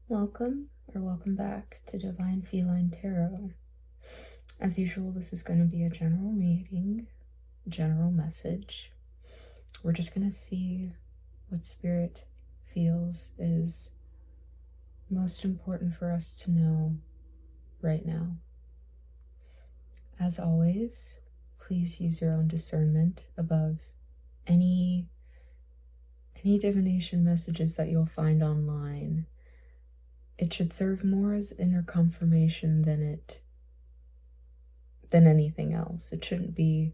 Welcome or welcome back to Divinefelinee Tarot. As usual, this is going to be a general reading, general message. We're just going to see what Spirit feels is most important for us to know right now. As always, please use your own discernment above any divination messages that you'll find online. It should serve more as inner confirmation than anything else. It shouldn't be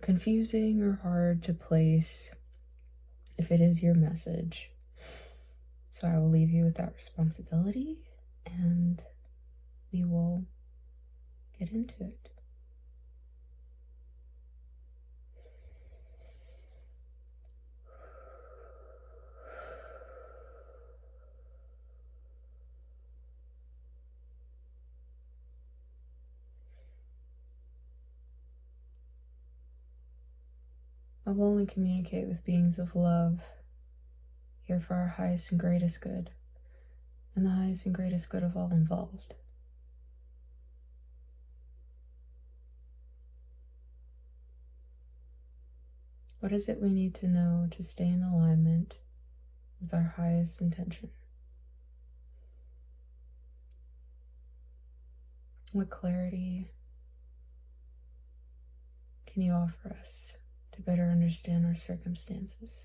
confusing or hard to place if it is your message. So I will leave you with that responsibility, and we will get into it. I will only communicate with beings of love, here for our highest and greatest good, and the highest and greatest good of all involved. What is it we need to know to stay in alignment with our highest intention? What clarity can you offer us to better understand our circumstances?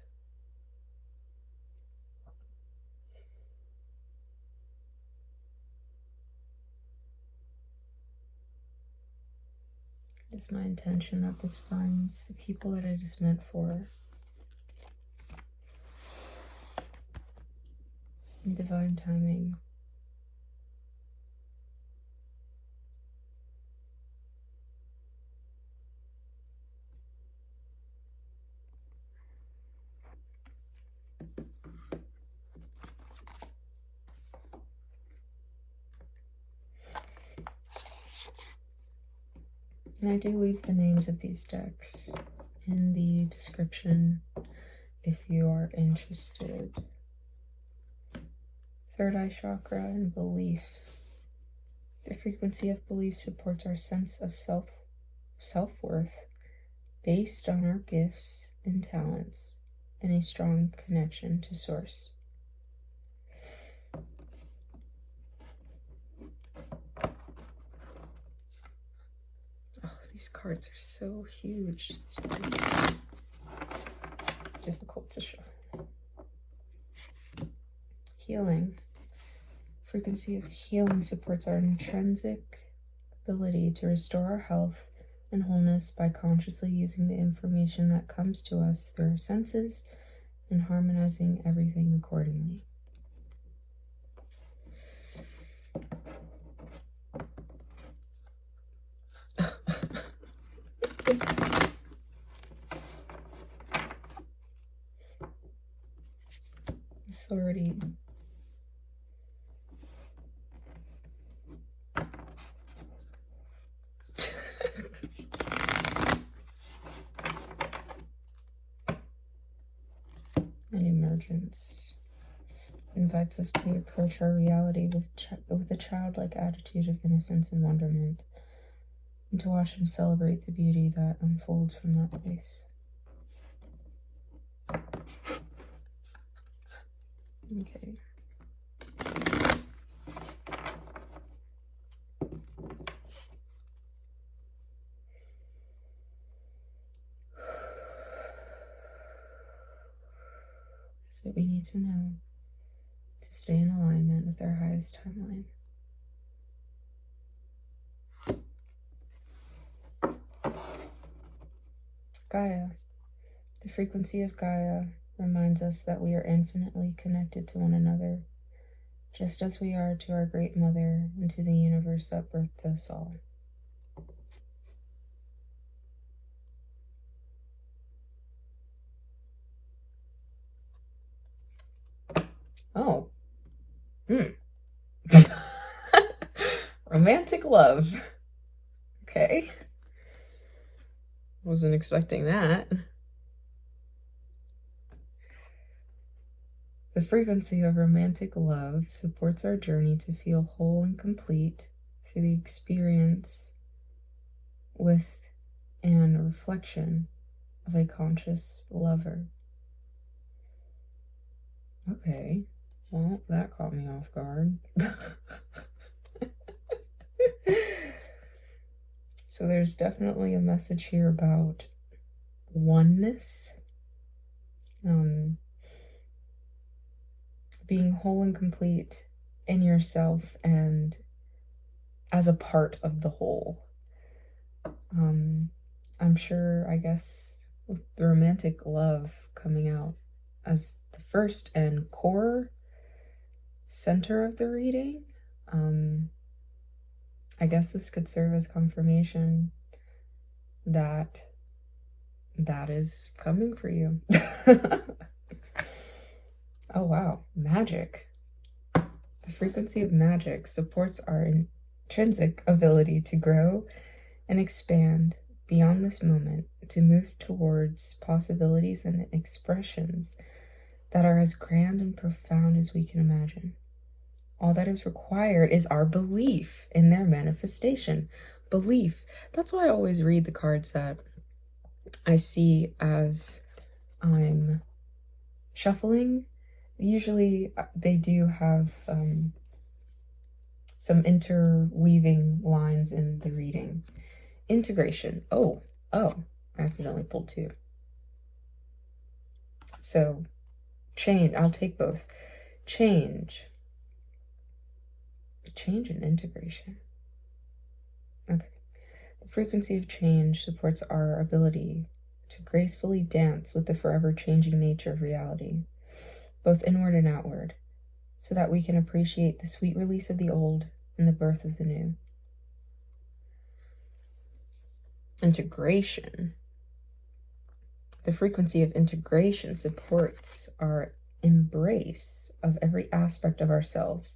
It is my intention that this finds the people that it is meant for in divine timing. And I do leave the names of these decks in the description if you are interested. Third eye chakra and belief. The frequency of belief supports our sense of self-worth based on our gifts and talents and a strong connection to Source. These cards are so huge. It's really difficult to show. Healing. Frequency of healing supports our intrinsic ability to restore our health and wholeness by consciously using the information that comes to us through our senses and harmonizing everything accordingly. Authority. And emergence. Invites us to approach our reality with a childlike attitude of innocence and wonderment, and to watch and celebrate the beauty that unfolds from that place. Okay. So we need to know to stay in alignment with our highest timeline. Gaia. The frequency of Gaia reminds us that we are infinitely connected to one another, just as we are to our Great Mother and to the universe that birthed us all. Oh. Romantic love. Okay. Wasn't expecting that. The frequency of romantic love supports our journey to feel whole and complete through the experience with and reflection of a conscious lover. Okay, well, that caught me off guard. So there's definitely a message here about oneness, being whole and complete in yourself and as a part of the whole. I'm sure, I guess, with the romantic love coming out as the first and core center of the reading, I guess this could serve as confirmation that that is coming for you. Oh wow, magic. The frequency of magic supports our intrinsic ability to grow and expand beyond this moment, to move towards possibilities and expressions that are as grand and profound as we can imagine. All that is required is our belief in their manifestation. Belief. That's why I always read the cards that I see as I'm shuffling. Usually they do have some interweaving lines in the reading. Integration. Oh, I accidentally pulled two. So, change. I'll take both. Change and integration. Okay. The frequency of change supports our ability to gracefully dance with the forever changing nature of reality, both inward and outward, so that we can appreciate the sweet release of the old and the birth of the new. Integration. The frequency of integration supports our embrace of every aspect of ourselves,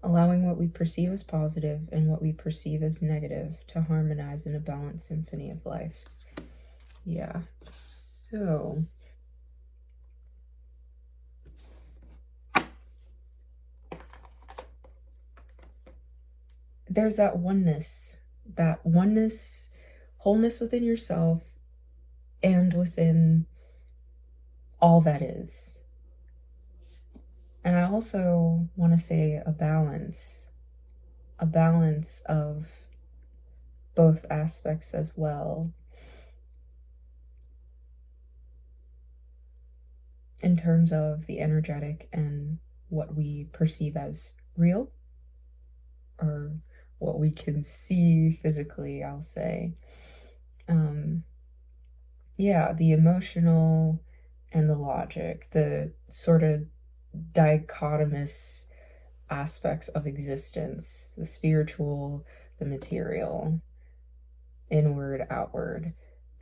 allowing what we perceive as positive and what we perceive as negative to harmonize in a balanced symphony of life. Yeah, so there's that oneness, wholeness within yourself and within all that is. And I also want to say a balance of both aspects as well, in terms of the energetic and what we perceive as real, or what we can see physically, I'll say. Yeah, the emotional and the logic, the sort of dichotomous aspects of existence, the spiritual, the material, inward, outward.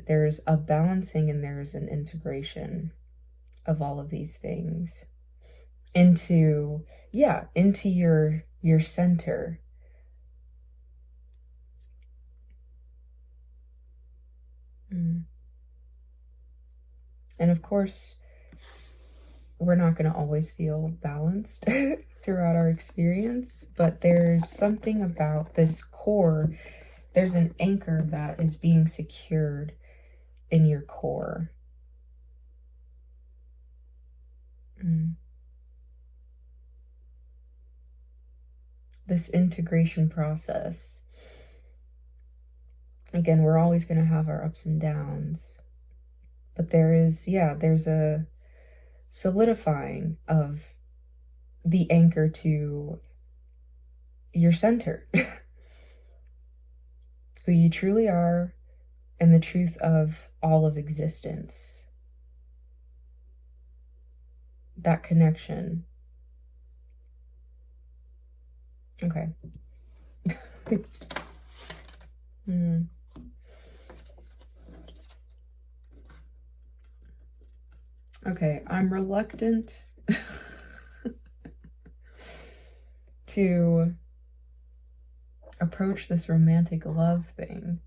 There's a balancing and there's an integration of all of these things into your center. And of course, we're not going to always feel balanced throughout our experience, but there's something about this core. There's an anchor that is being secured in your core. This integration process. Again, we're always going to have our ups and downs, but there's a solidifying of the anchor to your center, who you truly are, and the truth of all of existence. That connection. Okay. Okay, I'm reluctant to approach this romantic love thing.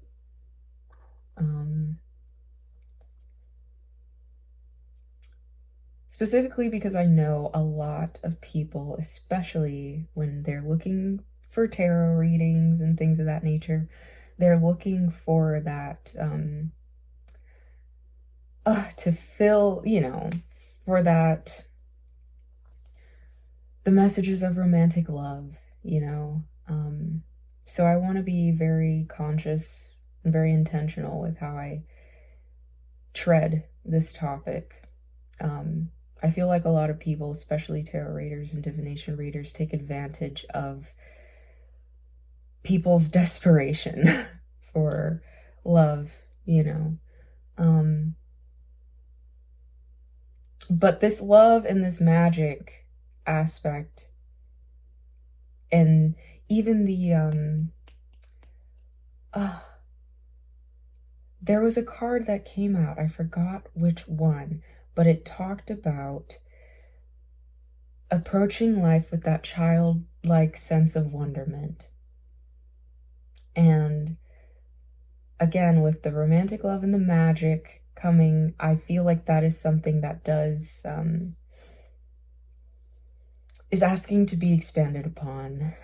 specifically because I know a lot of people, especially when they're looking for tarot readings and things of that nature, they're looking for that, to fill, for that, the messages of romantic love, So I want to be very conscious and very intentional with how I tread this topic. I feel like a lot of people, especially tarot readers and divination readers, take advantage of people's desperation for love, But this love and this magic aspect, and even the, there was a card that came out, I forgot which one, but it talked about approaching life with that childlike sense of wonderment. And again, with the romantic love and the magic coming, I feel like that is something that does, is asking to be expanded upon.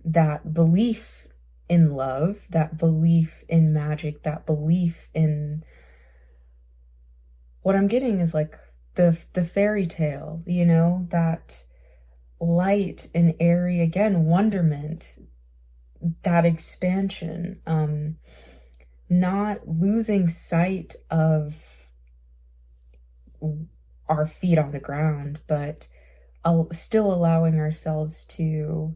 That belief in love, that belief in magic, that belief in, what I'm getting is like the fairy tale, that light and airy, again, wonderment, that expansion, not losing sight of our feet on the ground, but still allowing ourselves to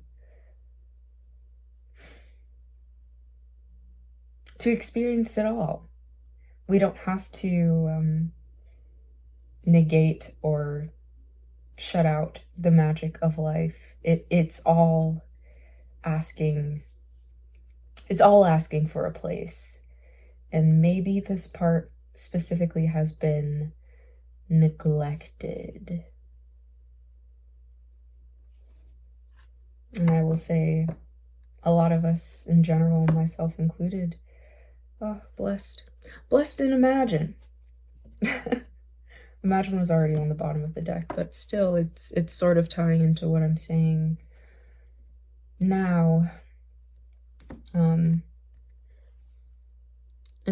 experience it all. We don't have to negate or shut out the magic of life. It's all asking for a place. And maybe this part specifically has been neglected. And I will say, a lot of us in general, myself included, blessed and Imagine. Imagine was already on the bottom of the deck, but still it's sort of tying into what I'm saying now. And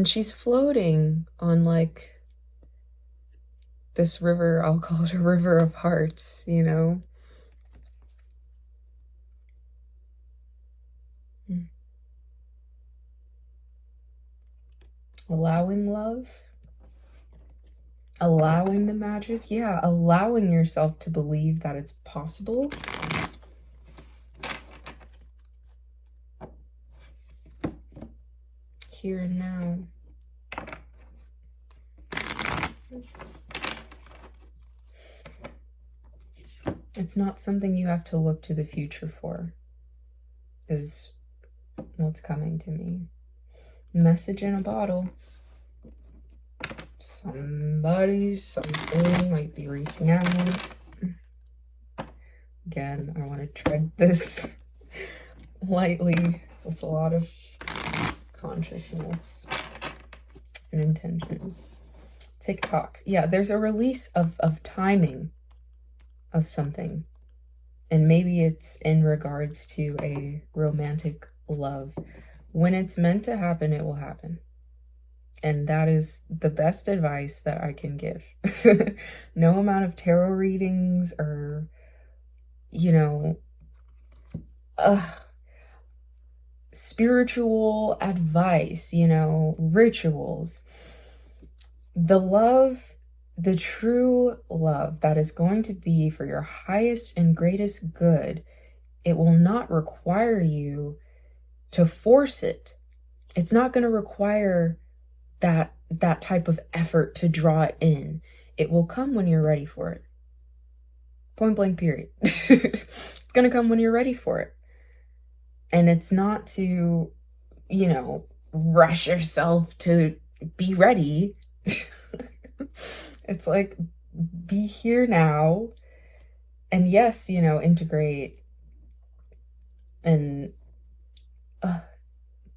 she's floating on like this river, I'll call it a river of hearts, Allowing love, allowing the magic, yeah, allowing yourself to believe that it's possible. Here and now. It's not something you have to look to the future for, is what's coming to me. Message in a bottle. Somebody, something might be reaching out. Again, I want to tread this lightly with a lot of consciousness and intention. TikTok. Yeah, there's a release of timing of something. And maybe it's in regards to a romantic love. When it's meant to happen, it will happen. And that is the best advice that I can give. No amount of tarot readings or, spiritual advice, rituals. The love, the true love that is going to be for your highest and greatest good, it will not require you to force it. It's not going to require that type of effort to draw it in. It will come when you're ready for it. Point blank, period. It's going to come when you're ready for it. And it's not to, rush yourself to be ready. It's like, be here now. And yes, integrate and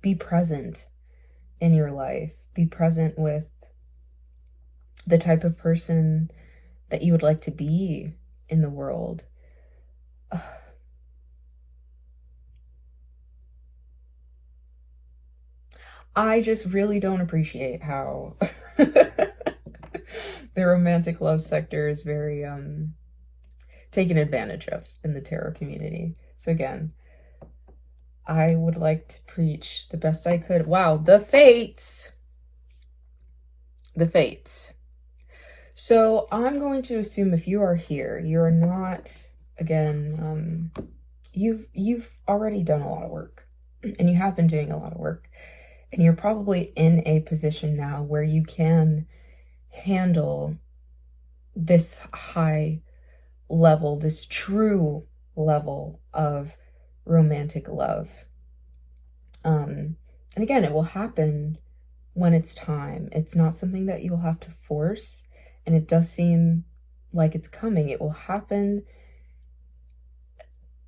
be present in your life. Be present with the type of person that you would like to be in the world. I just really don't appreciate how the romantic love sector is very taken advantage of in the tarot community. So again, I would like to preach the best I could. Wow, the fates. The fates. So I'm going to assume if you are here, you're not, again, you've already done a lot of work, and you have been doing a lot of work, and you're probably in a position now where you can handle this high level, this true level of romantic love. And again, it will happen when it's time. It's not something that you'll have to force, and it does seem like it's coming. It will happen.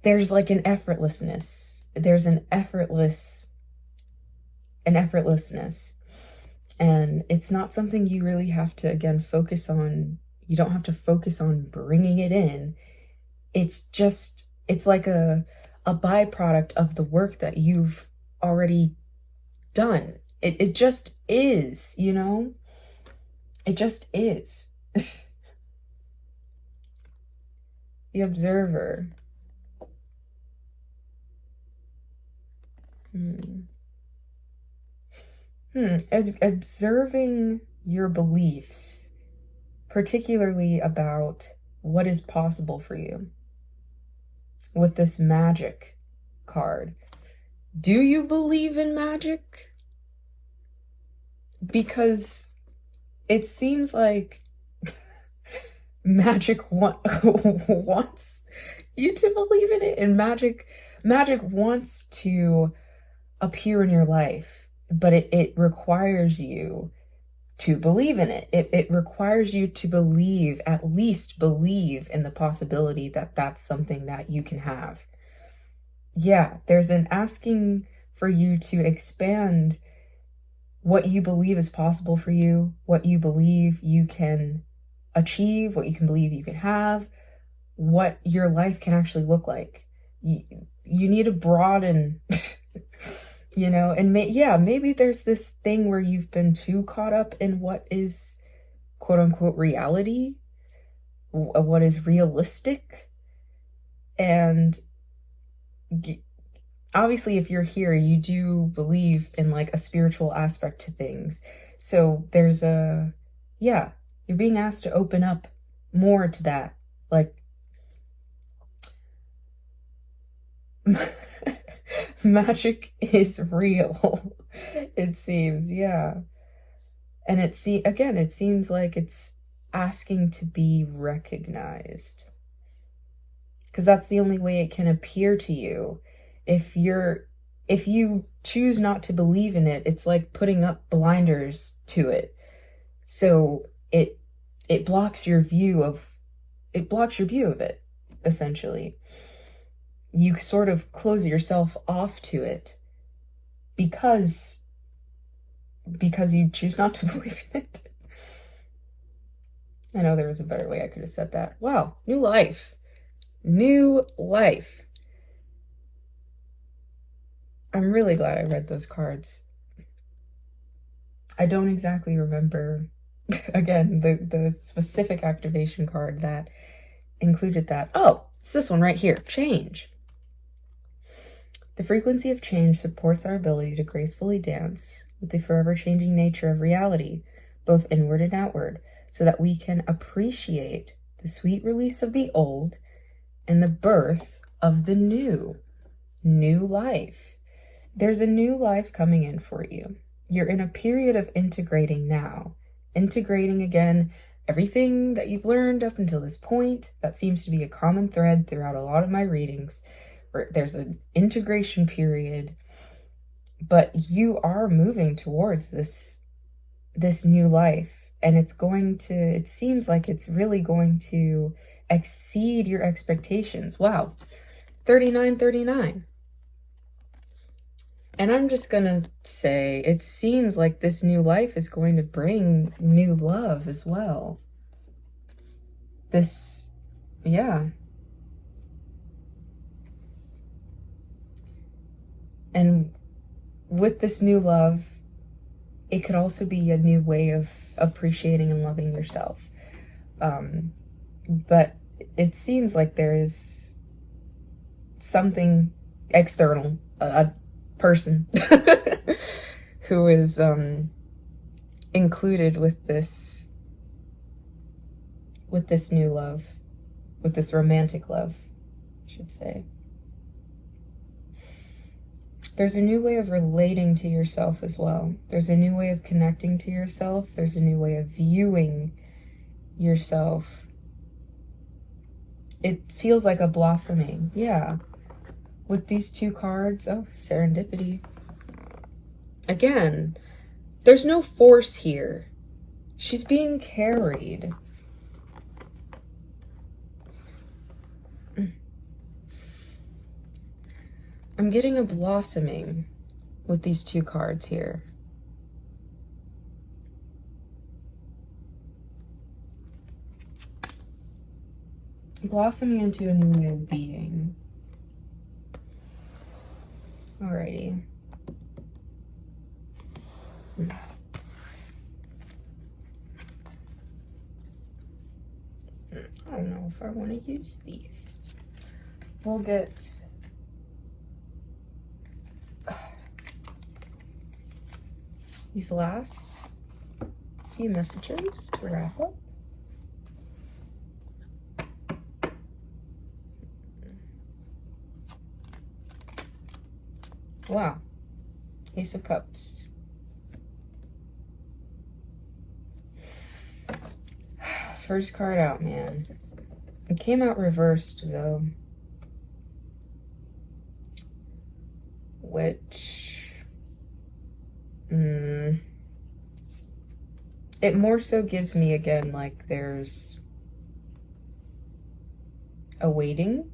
There's like an effortlessness. There's an effortlessness. And it's not something you really have to, again, focus on. You don't have to focus on bringing it in. It's just, it's like a byproduct of the work that you've already done. It just is, you know? It just is. The observer. Observing your beliefs, particularly about what is possible for you with this magic card. Do you believe in magic? Because it seems like magic wants you to believe in it, and magic wants to appear in your life, but it requires you to believe in it. It requires you to believe, at least believe in the possibility that that's something that you can have. Yeah, there's an asking for you to expand what you believe is possible for you, what you believe you can achieve, what you can believe you can have, what your life can actually look like. You need to broaden, you know, and maybe there's this thing where you've been too caught up in what is quote unquote reality, what is realistic. And obviously, if you're here, you do believe in like a spiritual aspect to things. So there's you're being asked to open up more to that. Like, magic is real, it seems, yeah. And it seems like it's asking to be recognized. Because that's the only way it can appear to you. If you choose not to believe in it, it's like putting up blinders to it. So it blocks your view of it, essentially. You sort of close yourself off to it because you choose not to believe in it. I know there was a better way I could have said that. Wow, new life. New life. I'm really glad I read those cards. I don't exactly remember, again, the specific activation card that included that. Oh, it's this one right here. Change. The frequency of change supports our ability to gracefully dance with the forever changing nature of reality, both inward and outward, so that we can appreciate the sweet release of the old and the birth of the new life. There's a new life coming in for you. You're in a period of integrating now. Integrating, again, everything that you've learned up until this point. That seems to be a common thread throughout a lot of my readings. Where there's an integration period, but you are moving towards this new life, and it seems like it's really going to exceed your expectations. Wow, 3939. And I'm just gonna say, it seems like this new life is going to bring new love as well. this, yeah. And with this new love, it could also be a new way of appreciating and loving yourself. But it seems like there is something external, a person who is included with this new love, with this romantic love, I should say. There's a new way of relating to yourself as well. There's a new way of connecting to yourself. There's a new way of viewing yourself. It feels like a blossoming, yeah. With these two cards, oh, serendipity. Again, there's no force here. She's being carried. I'm getting a blossoming with these two cards here. Blossoming into a new way of being. Alrighty. I don't know if I want to use these. We'll get these last few messages to wrap up. Wow. Ace of Cups. First card out, man. It came out reversed, though. Which... it more so gives me, again, like, there's a waiting.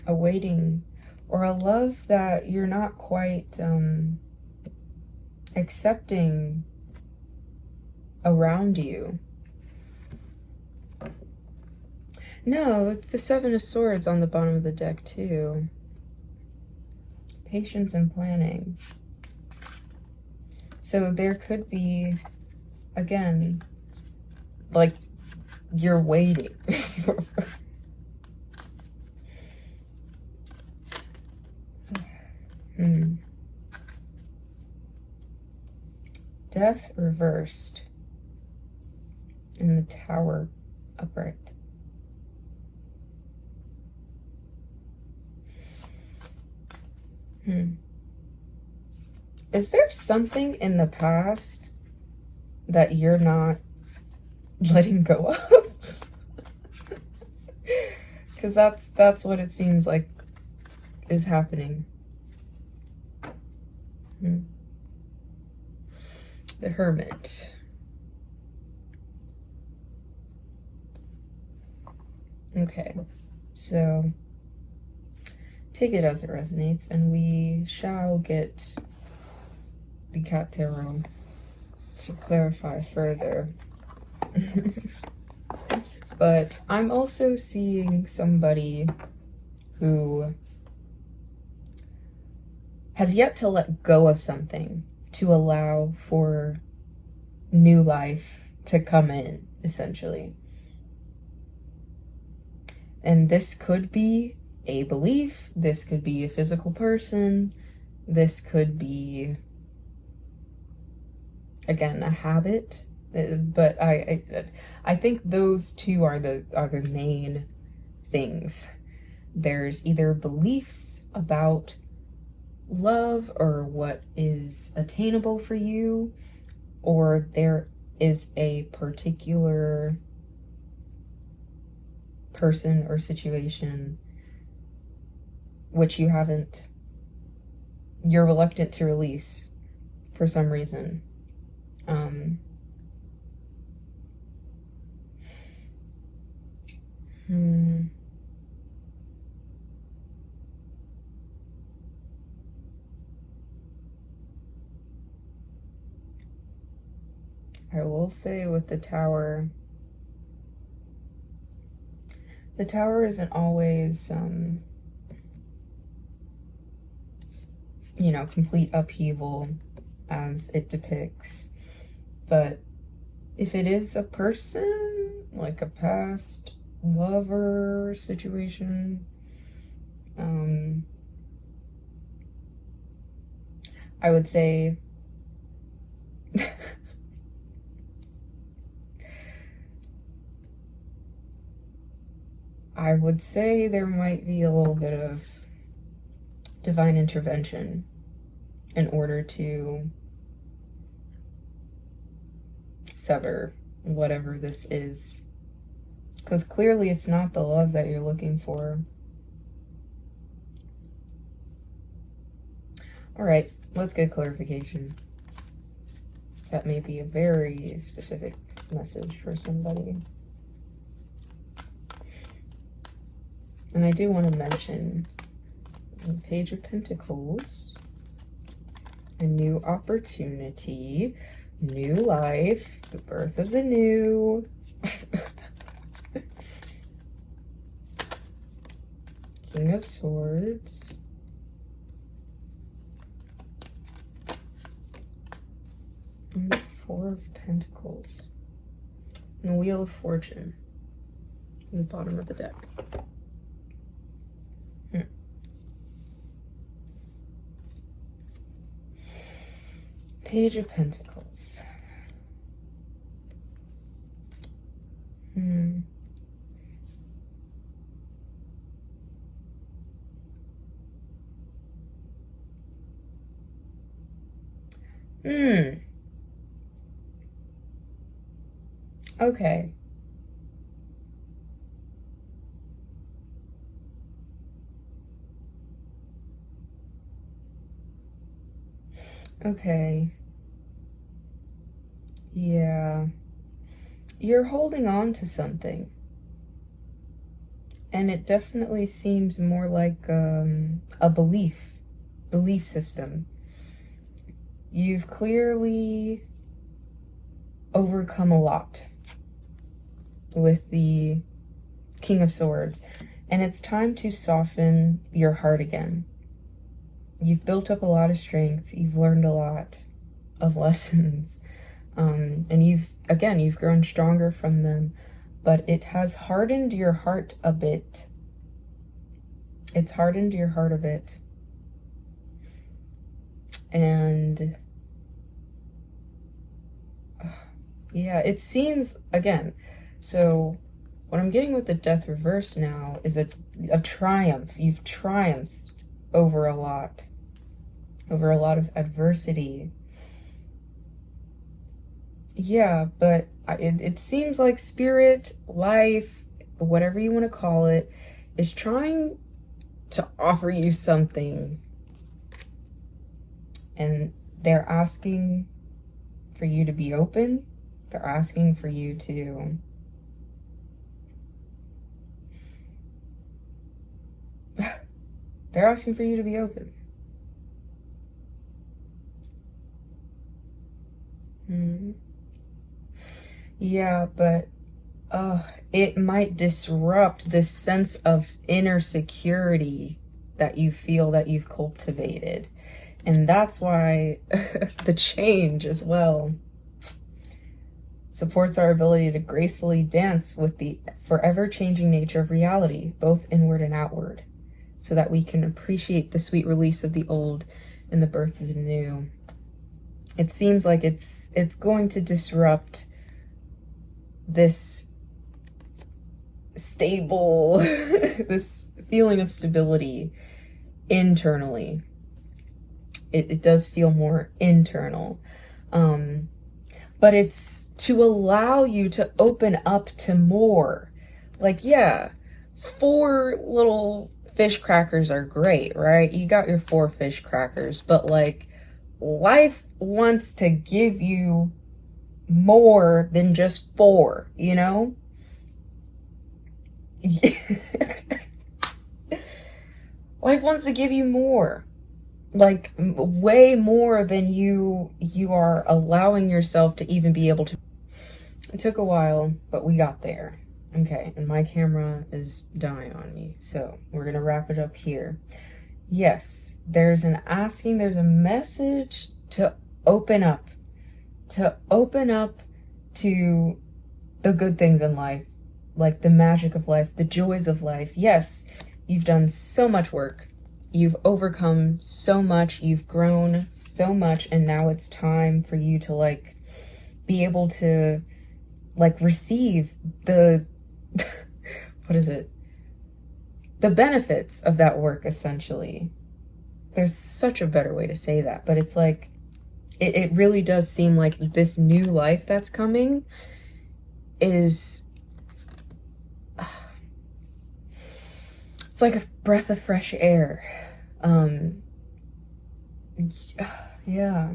A waiting, or a love that you're not quite accepting around you. No, it's the Seven of Swords on the bottom of the deck too. Patience and planning. So there could be, again, like, you're waiting. Death reversed and the Tower upright. Is there something in the past that you're not letting go of? Because that's what it seems like is happening. The Hermit. Okay, so take it as it resonates, and we shall get the Cat Tarot to clarify further. But I'm also seeing somebody who has yet to let go of something to allow for new life to come in, essentially. And this could be a belief, this could be a physical person, this could be, again, a habit. But I think those two are the main things. There's either beliefs about love or what is attainable for you, or there is a particular person or situation which you're reluctant to release for some reason. I will say with the Tower isn't always, you know, complete upheaval as it depicts. But if it is a person, like a past lover situation, I would say there might be a little bit of divine intervention in order to sever whatever this is. Because clearly it's not the love that you're looking for. Alright, let's get clarification. That may be a very specific message for somebody. And I do want to mention the Page of Pentacles, a new opportunity, new life, the birth of the new. King of Swords. And the Four of Pentacles. And the Wheel of Fortune. In the bottom of the deck. Page of Pentacles. Okay. Okay. Yeah. You're holding on to something. And it definitely seems more like a belief system. You've clearly overcome a lot with the King of Swords, and it's time to soften your heart again. You've built up a lot of strength. You've learned a lot of lessons, and you've grown stronger from them, but it has hardened your heart a bit. It's hardened your heart a bit. And yeah, it seems, again, so what I'm getting with the Death reverse now is a triumph. You've triumphed over a lot of adversity. Yeah, but it seems like spirit, life, whatever you want to call it, is trying to offer you something. And they're asking for you to be open. They're asking for you to be open. Yeah, but it might disrupt this sense of inner security that you feel that you've cultivated. And that's why the change as well supports our ability to gracefully dance with the forever changing nature of reality, both inward and outward, so that we can appreciate the sweet release of the old and the birth of the new. It seems like it's going to disrupt this stable, this feeling of stability internally. It does feel more internal. But it's to allow you to open up to more. Like, yeah, 4 little fish crackers are great, right? You got your 4 fish crackers, but like, life wants to give you more than just 4, you know? Life wants to give you more. Like way more than you are allowing yourself to even be able to It took a while, but we got there. Okay, and my camera is dying on me, so we're gonna wrap it up here. Yes, there's a message to open up, to the good things in life, like the magic of life, the joys of life. Yes, you've done so much work. You've overcome so much. You've grown so much. And now it's time for you to, like, be able to, like, receive the, what is it? The benefits of that work, essentially. There's such a better way to say that, but it's like, it really does seem like this new life that's coming is, it's like a breath of fresh air. Yeah.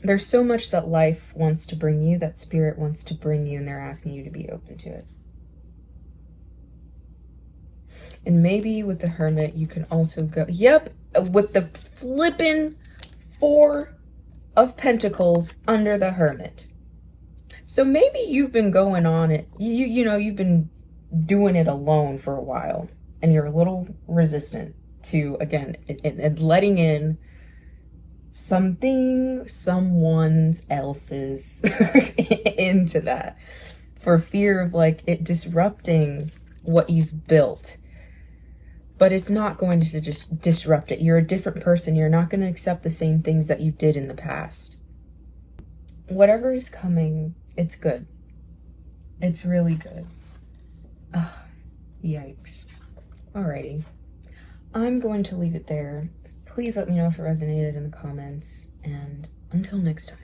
There's so much that life wants to bring you, that spirit wants to bring you, and they're asking you to be open to it. And maybe with the Hermit, you can also go, yep, with the flippin' 4 of Pentacles under the Hermit. So maybe you've been going on it, you know, you've been doing it alone for a while, and you're a little resistant to, again, letting in someone else's into that, for fear of, like, it disrupting what you've built. But it's not going to just disrupt it. You're a different person. You're not going to accept the same things that you did in the past. Whatever is coming, it's good. It's really good. Ugh, yikes. Alrighty. I'm going to leave it there. Please let me know if it resonated in the comments, and until next time.